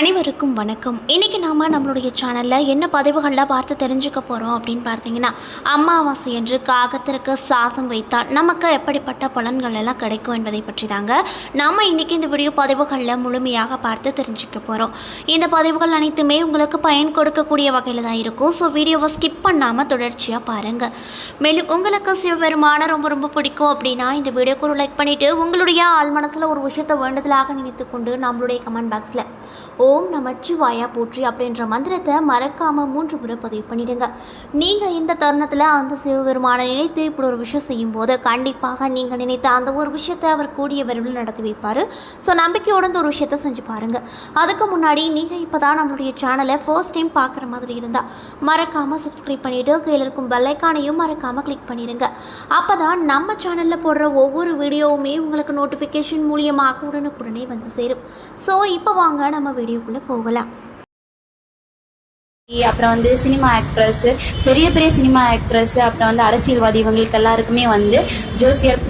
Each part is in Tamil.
அனைவருக்கும் வணக்கம். இன்றைக்கி நாம் நம்மளுடைய சேனலில் என்ன பதிவுகளில் பார்த்து தெரிஞ்சுக்க போகிறோம் அப்படின்னு பார்த்தீங்கன்னா, அமாவாசை என்று காகத்திற்கு சாதம் வைத்தால் நமக்கு எப்படிப்பட்ட பலன்கள் எல்லாம் கிடைக்கும் என்பதை பற்றி தாங்க நாம் இன்றைக்கி இந்த வீடியோ பதிவுகளில் முழுமையாக பார்த்து தெரிஞ்சுக்க போகிறோம். இந்த பதிவுகள் அனைத்துமே உங்களுக்கு பயன் கொடுக்கக்கூடிய வகையில் தான் இருக்கும். ஸோ வீடியோவை ஸ்கிப் பண்ணாமல் தொடர்ச்சியாக பாருங்கள். மேலும் உங்களுக்கு சிவபெருமான ரொம்ப ரொம்ப பிடிக்கும் அப்படின்னா இந்த வீடியோக்கு ஒரு லைக் பண்ணிவிட்டு உங்களுடைய ஆள் மனசில் ஒரு விஷயத்தை வேண்டுதலாக நினைத்து கொண்டு நம்மளுடைய கமெண்ட் பாக்ஸில் ஓம் நமச்சிவாயா போற்றி அப்படின்ற மந்திரத்தை மறக்காம 3 முறை பதிவு பண்ணிடுங்க. நீங்க இந்த தருணத்துல அந்த சிவபெருமானை நினைத்து இப்படி ஒரு விஷயம் செய்யும் போது கண்டிப்பாக நீங்க நினைத்த அந்த ஒரு விஷயத்தை அவர் கூடிய விரைவில் நடத்தி வைப்பாரு. ஸோ நம்பிக்கையோட இந்த ஒரு விஷயத்த செஞ்சு பாருங்க. அதுக்கு முன்னாடி நீங்க இப்பதான் நம்மளுடைய சேனலை ஃபர்ஸ்ட் டைம் பார்க்குற மாதிரி இருந்தா மறக்காம சப்ஸ்கிரைப் பண்ணிட்டு கீழே இருக்கும் பெல் ஐகானையும் மறக்காம கிளிக் பண்ணிடுங்க. அப்பதான் நம்ம சேனல்ல போடுற ஒவ்வொரு வீடியோவுமே உங்களுக்கு நோட்டிஃபிகேஷன் மூலியமாக உடனுக்குடனே வந்து சேரும். ஸோ இப்போ வாங்க நம்ம வீடியோக்குள்ள போகலாம். அப்புறம் சினிமா ஆக்ட்ரஸ், பெரிய பெரிய சினிமா ஆக்ட்ரஸ், அப்புறம் அரசியல்வாதி, இவங்களுக்கு எல்லாருக்குமே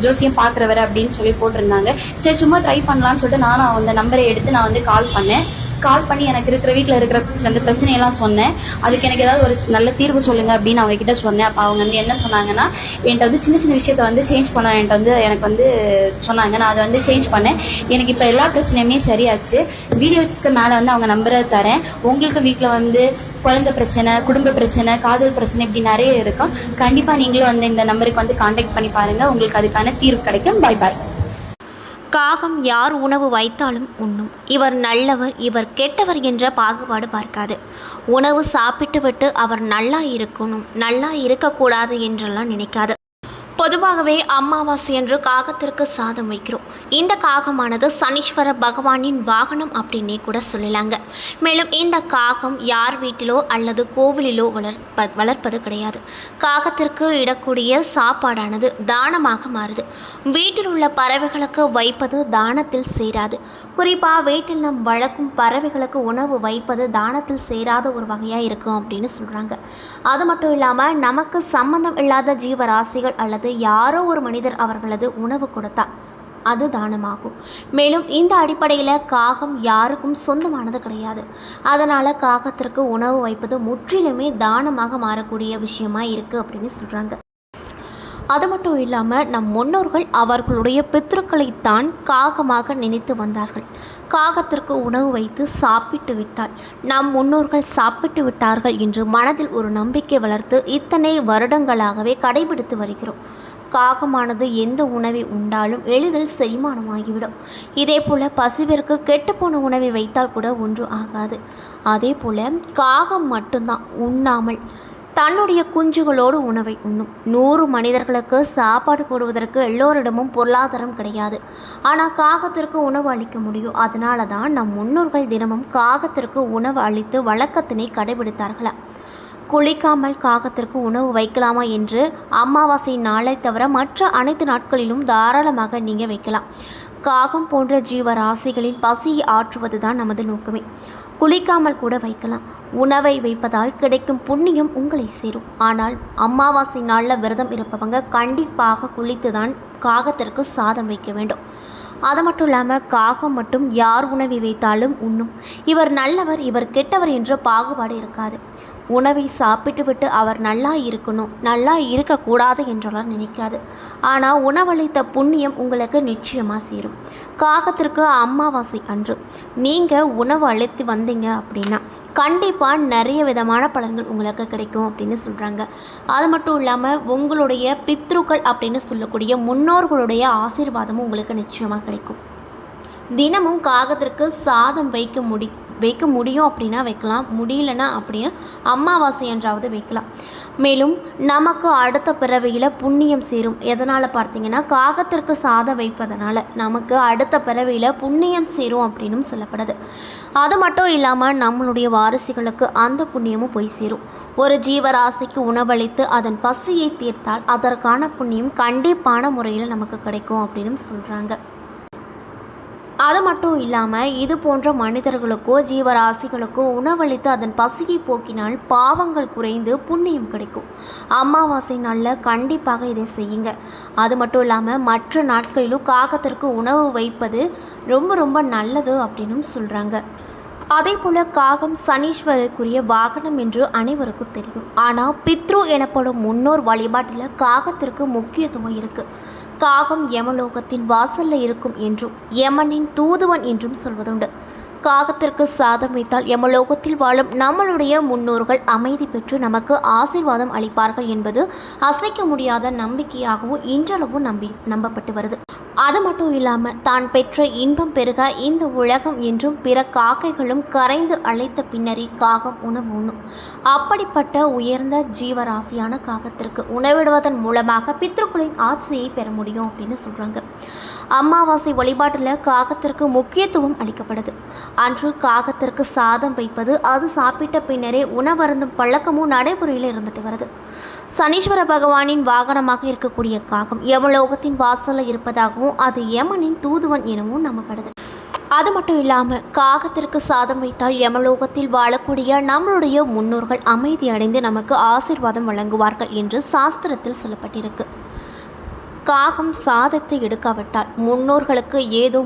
ஜோசியம் பாக்குறவர் அப்படின்னு சொல்லி போட்டிருந்தாங்க. சரி, சும்மா ட்ரை பண்ணலாம்னு சொல்லிட்டு நானும் அந்த நம்பரை எடுத்து நான் கால் பண்ணி எனக்கு இருக்கிற வீட்டில் இருக்கிற அந்த பிரச்சனையெல்லாம் சொன்னேன். அதுக்கு எனக்கு ஏதாவது ஒரு நல்ல தீர்வு சொல்லுங்க அப்படின்னு அவங்க கிட்ட சொன்னேன். அப்போ அவங்க என்ன சொன்னாங்கன்னா, என்கிட்ட சின்ன சின்ன விஷயத்த சேஞ்ச் பண்ண எனக்கு சொன்னாங்க. நான் அதை சேஞ்ச் பண்ணேன். எனக்கு இப்போ எல்லா பிரச்சனையுமே சரியாச்சு. வீடியோக்கு மேலே அவங்க நம்பரை தரேன். உங்களுக்கு வீட்டில் குழந்தை பிரச்சனை, குடும்ப பிரச்சனை, காதல் பிரச்சனை, இப்படி நிறைய இருக்கும். கண்டிப்பா நீங்களும் இந்த நம்பருக்கு கான்டாக்ட் பண்ணி பாருங்க. உங்களுக்கு அதுக்கான தீர்வு கிடைக்கும். பாய் பாய். காகம் யார் உணவு வைத்தாலும் உண்ணும். இவர் நல்லவர், இவர் கெட்டவர் என்ற பாகுபாடு பார்க்காது. உணவு சாப்பிட்டு விட்டு அவர் நல்லா இருக்கணும், நல்லா இருக்கக்கூடாது என்றெல்லாம் நினைக்காது. பொதுவாகவே அமாவாசை என்று காகத்திற்கு சாதம் வைக்கிறோம். இந்த காகமானது சனீஸ்வர பகவானின் வாகனம் அப்படின்னே கூட சொல்லலாங்க. மேலும் இந்த காகம் யார் வீட்டிலோ அல்லது கோவிலிலோ வளர்ப்பது கிடையாது. காகத்திற்கு இடக்கூடிய சாப்பாடானது தானமாக மாறுது. வீட்டில் உள்ள பறவைகளுக்கு வைப்பது தானத்தில் சேராது. குறிப்பாக வீட்டில் நம் வளர்க்கும் பறவைகளுக்கு உணவு வைப்பது தானத்தில் சேராத ஒரு வகையாக இருக்கும் அப்படின்னு சொல்கிறாங்க. அது மட்டும் இல்லாமல் நமக்கு சம்பந்தம் இல்லாத ஜீவராசிகள் அல்லது யாரோ ஒரு மனிதர் அவர்களது உணவு கொடுத்தா அது தானமாகும். மேலும் இந்த அடிப்படையில் காகம் யாருக்கும் சொந்தமானது கிடையாது. அதனால காகத்திற்கு உணவு வைப்பது முற்றிலுமே தானமாக மாறக்கூடிய விஷயமா இருக்கு அப்படின்னு சொல்றாங்க. அது மட்டும் இல்லாமல் நம் முன்னோர்கள் அவர்களுடைய பித்ருக்களைத்தான் காகமாக நினைத்து வந்தார்கள். காகத்திற்கு உணவு வைத்து சாப்பிட்டு விட்டால் நம் முன்னோர்கள் சாப்பிட்டு விட்டார்கள் என்று மனதில் ஒரு நம்பிக்கை வளர்த்து இத்தனை வருடங்களாகவே கடைபிடித்து வருகிறோம். காகமானது எந்த உணவை உண்டாலும் எளிதில் செரிமானமாகிவிடும். இதே போல பசுவிற்கு கெட்டுப்போன உணவை வைத்தால் கூட ஒன்று ஆகாது. அதே போல காகம் மட்டும்தான் உண்ணாமல் தன்னுடைய குஞ்சுகளோடு உணவை உண்ணும். 100 மனிதர்களுக்கு சாப்பாடு போடுவதற்கு எல்லோரிடமும் பொருளாதாரம் கிடையாது. ஆனால் காகத்திற்கு உணவு அளிக்க முடியும். அதனால தான் நம் முன்னோர்கள் தினமும் காகத்திற்கு உணவு அளித்து வழக்கத்தினை கடைபிடித்தார்களா. குளிக்காமல் காகத்திற்கு உணவு வைக்கலாமா என்று அமாவாசை நாளை தவிர மற்ற அனைத்து நாட்களிலும் தாராளமாக நீங்க வைக்கலாம். காகம் போன்ற ஜீவராசிகளின் பசியை ஆற்றுவது தான் நமது நோக்கமே. குளிக்காமல் கூட வைக்கலாம். உணவை வைப்பதால் கிடைக்கும் புண்ணியம் உங்களை சேரும். ஆனால் அமாவாசை நாளில் விரதம் இருப்பவங்க கண்டிப்பாக குளித்துதான் காகத்திற்கு சாதம் வைக்க வேண்டும். அது மட்டும் இல்லாமல் காகம் மட்டும் யார் உணவை வைத்தாலும் உண்ணும். இவர் நல்லவர், இவர் கெட்டவர் என்ற பாகுபாடு இருக்காது. உணவை சாப்பிட்டு விட்டு அவர் நல்லா இருக்கணும், நல்லா இருக்கக்கூடாது என்றெல்லாம் நினைக்காது. ஆனால் உணவளித்த புண்ணியம் உங்களுக்கு நிச்சயமாக சேரும். காகத்திற்கு அமாவாசை அன்று நீங்கள் உணவு அளித்து வந்தீங்க அப்படின்னா கண்டிப்பாக நிறைய விதமான பலன்கள் உங்களுக்கு கிடைக்கும் அப்படின்னு சொல்கிறாங்க. அது மட்டும் இல்லாமல் உங்களுடைய பித்ருக்கள் அப்படின்னு சொல்லக்கூடிய முன்னோர்களுடைய ஆசீர்வாதமும் உங்களுக்கு நிச்சயமாக கிடைக்கும். தினமும் காகத்திற்கு சாதம் வைக்க முடியும் அப்படின்னா வைக்கலாம், முடியலன்னா அப்படின்னா அமாவாசை என்றாவது வைக்கலாம். மேலும் நமக்கு அடுத்த பிறவியில் புண்ணியம் சேரும். எதனால் பார்த்தீங்கன்னா காகத்திற்கு சாதம் வைப்பதனால நமக்கு அடுத்த பிறவியில் புண்ணியம் சேரும் அப்படின்னு சொல்லப்படுது. அது மட்டும் இல்லாமல் நம்மளுடைய வாரிசுகளுக்கு அந்த புண்ணியமும் போய் சேரும். ஒரு ஜீவராசிக்கு உணவளித்து அதன் பசியை தீர்த்தால் அதற்கான புண்ணியம் கண்டிப்பான முறையில் நமக்கு கிடைக்கும் அப்படின்னு சொல்கிறாங்க. அது மட்டும் இல்லாமல் இது போன்ற மனிதர்களுக்கோ ஜீவராசிகளுக்கோ உணவளித்து அதன் பசியை போக்கினால் பாவங்கள் குறைந்து புண்ணியம் கிடைக்கும். அமாவாசை நாளில் கண்டிப்பாக இதை செய்யுங்க. அது மட்டும் இல்லாமல் மற்ற நாட்களிலும் காகத்திற்கு உணவு வைப்பது ரொம்ப ரொம்ப நல்லது அப்படின்னு சொல்கிறாங்க. அதே போல காகம் சனீஸ்வரருக்குரிய வாகனம் என்று அனைவருக்கும் தெரியும். ஆனால் பித்ரு எனப்படும் முன்னோர் வழிபாட்டில் காகத்திற்கு முக்கியத்துவம் இருக்கு. காகம் யமலோகத்தின் வாசல்ல இருக்கும் என்றும் யமனின் தூதுவன் என்றும் சொல்வதுண்டு. காகத்திற்கு சாதம் வைத்தால் யமலோகத்தில் வாழும் நம்மளுடைய முன்னோர்கள் அமைதி பெற்று நமக்கு ஆசீர்வாதம் அளிப்பார்கள் என்பது அசைக்க முடியாத நம்பிக்கையாகவும் இன்றளவும் நம்பப்பட்டு வருது. அது மட்டும் இல்லாமல் தான் பெற்ற இன்பம் பெருக இந்த உலகம் என்றும் பிற காக்கைகளும் கரைந்து அழைத்த பின்னரே காகம் உணவு உண்ணும். அப்படிப்பட்ட உயர்ந்த ஜீவராசியான காகத்திற்கு உணவிடுவதன் மூலமாக பித்ருக்களின் ஆட்சியை பெற முடியும் அப்படின்னு சொல்றாங்க. அமாவாசை வழிபாட்டில் காகத்திற்கு முக்கியத்துவம் அளிக்கப்படுது. அன்று காகத்திற்கு சாதம் வைப்பது, அது சாப்பிட்ட பின்னரே உணவருந்தும் பழக்கமும் நடைமுறையில் இருந்துட்டு வருது. சனீஸ்வர பகவானின் வாகனமாக இருக்கக்கூடிய காகம் யமலோகத்தின் வாசலில் இருப்பதாகவும் அது யமனின் தூதுவன் எனவும் நம்பப்படுது. அது மட்டும் இல்லாமல் காகத்திற்கு சாதம் வைத்தால் யமலோகத்தில் வாழக்கூடிய நம்மளுடைய முன்னோர்கள் அமைதி அடைந்து நமக்கு ஆசீர்வாதம் வழங்குவார்கள் என்று சாஸ்திரத்தில் சொல்லப்பட்டிருக்கு. காகம் சாதத்தை எடுக்காவிட்டால் முன்னோர்களுக்கு ஏதோ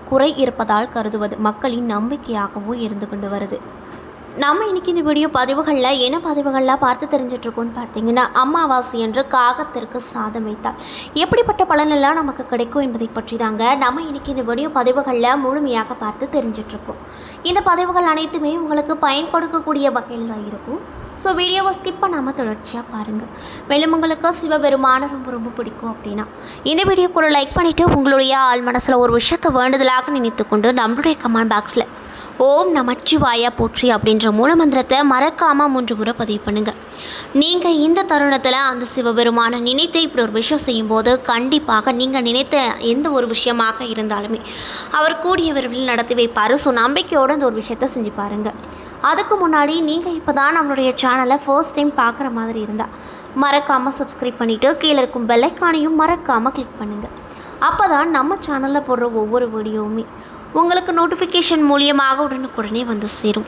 குறை இருப்பதால் கருதுவது மக்களின் நம்பிக்கையாகவும் இருந்து கொண்டு வருது. நம்ம இன்னைக்கு இந்த வீடியோ பதிவுகளில் என்ன பதிவுகள்லாம் பார்த்து தெரிஞ்சிட்டு இருக்கோம்னு பார்த்தீங்கன்னா, அமாவாசை என்று காகத்திற்கு சாதம் வைத்தால் எப்படிப்பட்ட பலனெல்லாம் நமக்கு கிடைக்கும் என்பதை பற்றி தாங்க நம்ம இன்னைக்கு இந்த வீடியோ பதிவுகளில் முழுமையாக பார்த்து தெரிஞ்சிட்டு இருக்கோம். இந்த பதிவுகள் அனைத்துமே உங்களுக்கு பயன் கொடுக்கக்கூடிய வகையில் தான் இருக்கும். ஸோ வீடியோவை ஸ்கிப் பண்ணாமல் தொடர்ச்சியாக பாருங்கள். மேலும் உங்களுக்கு சிவபெருமான ரொம்ப பிடிக்கும் அப்படின்னா இந்த வீடியோக்கு ஒரு லைக் பண்ணிவிட்டு உங்களுடைய ஆள் மனசில் ஒரு விஷயத்தை வேண்டுதலாக நினைத்து கொண்டு நம்மளுடைய கமெண்ட் பாக்ஸில் ஓம் நமச்சிவாயா போற்றி அப்படின்ற மூலமந்திரத்தை மறக்காமல் 3 முறை பதிவு பண்ணுங்கள். நீங்கள் இந்த தருணத்தில் அந்த சிவபெருமான நினைத்து இப்படி ஒரு விஷயம் செய்யும்போது கண்டிப்பாக நீங்கள் நினைத்த எந்த ஒரு விஷயமாக இருந்தாலுமே அவர் கூடிய விரைவில் நடத்தி வைப்பார். ஸோ நம்பிக்கையோடு அந்த ஒரு விஷயத்தை செஞ்சு பாருங்கள். அதுக்கு முன்னாடி நீங்கள் இப்போ தான் நம்மளுடைய சேனலை ஃபர்ஸ்ட் டைம் பார்க்குற மாதிரி இருந்தால் மறக்காமல் சப்ஸ்கிரைப் பண்ணிவிட்டு கீழே இருக்கும் பெல் ஐகானையும் மறக்காமல் கிளிக் பண்ணுங்கள். அப்போ தான் நம்ம சேனலில் போடுற ஒவ்வொரு வீடியோவுமே உங்களுக்கு நோட்டிஃபிகேஷன் மூலியமாக உடனுக்குடனே வந்து சேரும்.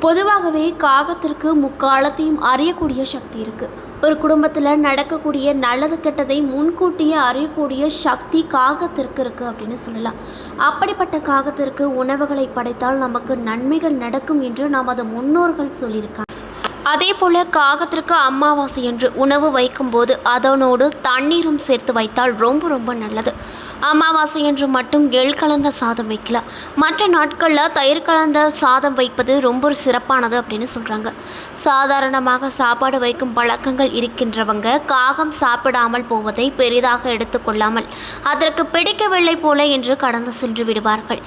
பொதுவாகவே காகத்திற்கு முக்காலத்தையும் அறியக்கூடிய சக்தி இருக்குது. ஒரு குடும்பத்தில் நடக்கக்கூடிய நல்லது கெட்டதை முன்கூட்டியே அறியக்கூடிய சக்தி காகத்திற்கு இருக்குது அப்படின்னு சொல்லலாம். அப்படிப்பட்ட காகத்திற்கு உணவுகளை படைத்தால் நமக்கு நன்மைகள் நடக்கும் என்று நமது முன்னோர்கள் சொல்லியிருக்காங்க. அதே போல் காகத்திற்கு அமாவாசை என்று உணவு வைக்கும்போது அதனோடு தண்ணீரும் சேர்த்து வைத்தால் ரொம்ப நல்லது. அமாவாசை என்று மட்டும் எள் கலந்த சாதம் வைக்கலாம். மற்ற நாட்களில் தயிர் கலந்த சாதம் வைப்பது ரொம்ப சிறப்பானது அப்படின்னு சொல்கிறாங்க. சாதாரணமாக சாப்பாடு வைக்கும் பழக்கங்கள் இருக்கின்றவங்க காகம் சாப்பிடாமல் போவதை பெரிதாக எடுத்துக்கொள்ளாமல் அதற்கு பிடிக்கவில்லை போல என்று கடந்து சென்று விடுவார்கள்.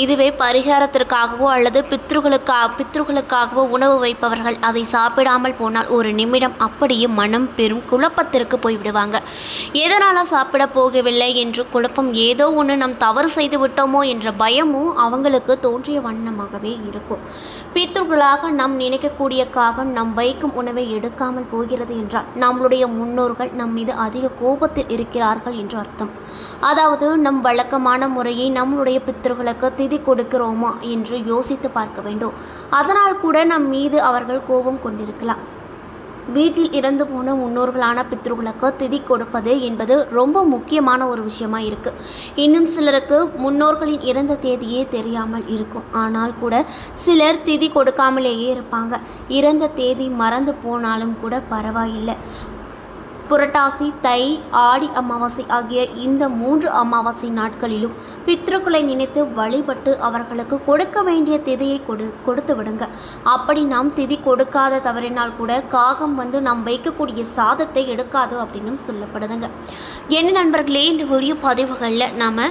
இதுவே பரிகாரத்திற்காகவோ அல்லது பித்ருகளுக்காகவோ உணவு வைப்பவர்கள் அதை சாப்பிடாமல் போனால் ஒரு நிமிடம் அப்படியே மனம் பெரும் குழப்பத்திற்கு போய்விடுவாங்க. எதனால் சாப்பிட போகவில்லை என்று குழப்பம், ஏதோ ஒன்று நம் தவறு செய்து விட்டோமோ என்ற பயமும் அவங்களுக்கு தோன்றிய வண்ணமாகவே இருக்கும். பித்ருக்களாக நாம் நினைக்கக்கூடிய காகம் நம் வைக்கும் உணவை எடுக்காமல் போகிறது என்றால் நம்மளுடைய முன்னோர்கள் நம் மீது அதிக கோபத்தில் இருக்கிறார்கள் என்று அர்த்தம். அதாவது நம் வழக்கமான முறையை நம்மளுடைய பித்ருக்களுக்கு திதி கொடுக்கிறோமா என்று யோசித்து பார்க்க வேண்டும். அதனால் கூட நம் மீது அவர்கள் கோபம் கொண்டிருக்கலாம். வீட்டில் இறந்து போன முன்னோர்களான பித்ருக்களுக்கு திதி கொடுப்பது என்பது ரொம்ப முக்கியமான ஒரு விஷயமா இருக்கு. இன்னும் சிலருக்கு முன்னோர்களின் இறந்த தேதியே தெரியாமல் இருக்கும். ஆனால் கூட சிலர் திதி கொடுக்காமலேயே இருப்பாங்க. இறந்த தேதி மறந்து போனாலும் கூட பரவாயில்லை. புரட்டாசி, தை, ஆடி அமாவாசை ஆகிய இந்த 3 அமாவாசை நாட்களிலும் பித்ருக்களை நினைத்து வழிபட்டு அவர்களுக்கு கொடுக்க வேண்டிய திதியை கொடுத்து விடுங்க. அப்படி நாம் திதி கொடுக்காத தவறினால் கூட காகம் வந்து நாம் வைக்கக்கூடிய சாதத்தை எடுக்காது அப்படின்னு சொல்லப்படுதுங்க. என்ன நண்பர்களே, இந்த வீடியோ பதிவுகளில் நாம்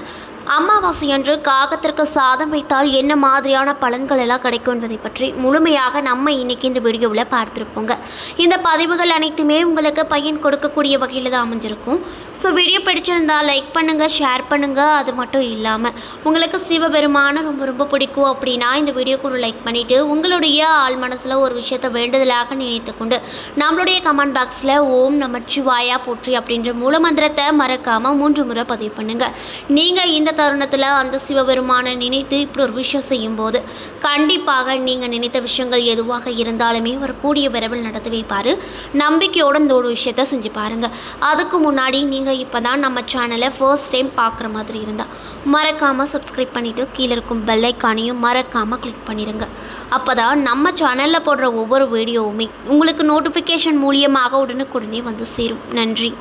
அமாவாசை அன்று காகத்திற்கு சாதம் வைத்தால் என்ன மாதிரியான பலன்கள் எல்லாம் கிடைக்கும் என்பதை பற்றி முழுமையாக நம்ம இன்னைக்கு இந்த வீடியோவில் பார்த்துருப்போங்க. இந்த பதிவுகள் அனைத்துமே உங்களுக்கு பயன் கொடுக்கக்கூடிய வகையில் தான் அமைஞ்சிருக்கும். ஸோ வீடியோ பிடிச்சிருந்தால் லைக் பண்ணுங்கள், ஷேர் பண்ணுங்கள். அது மட்டும் இல்லாமல் உங்களுக்கு சிவபெருமான ரொம்ப பிடிக்கும் அப்படின்னா இந்த வீடியோக்கு ஒரு லைக் பண்ணிவிட்டு உங்களுடைய ஆள் மனசில் ஒரு விஷயத்தை வேண்டுதலாக நினைத்து கொண்டு நம்மளுடைய கமெண்ட் பாக்ஸில் ஓம் நமச்சிவாயா போற்றி அப்படின்ற மூலமந்திரத்தை மறக்காமல் 3 முறை பதிவு பண்ணுங்கள். நீங்கள் இந்த தருணத்தில் அந்த சிவபெருமானை நினைத்து இப்படி ஒரு விஷயம் செய்யும்போது கண்டிப்பாக நீங்கள் நினைத்த விஷயங்கள் எதுவாக இருந்தாலுமே ஒரு கூடிய விரைவில் நடத்தி வைப்பார். நம்பிக்கையோடு இந்த ஒரு விஷயத்த செஞ்சு பாருங்கள். அதுக்கு முன்னாடி நீங்கள் இப்போ தான் நம்ம சேனலை ஃபர்ஸ்ட் டைம் பார்க்குற மாதிரி இருந்தால் மறக்காமல் சப்ஸ்கிரைப் பண்ணிவிட்டு கீழே இருக்கும் பெல் ஐக்கானையும் மறக்காமல் கிளிக் பண்ணிடுங்க. அப்போ தான் நம்ம சேனலில் போடுற ஒவ்வொரு வீடியோவுமே உங்களுக்கு நோட்டிஃபிகேஷன் மூலியமாக உடனுக்குடனே வந்து சேரும். நன்றி.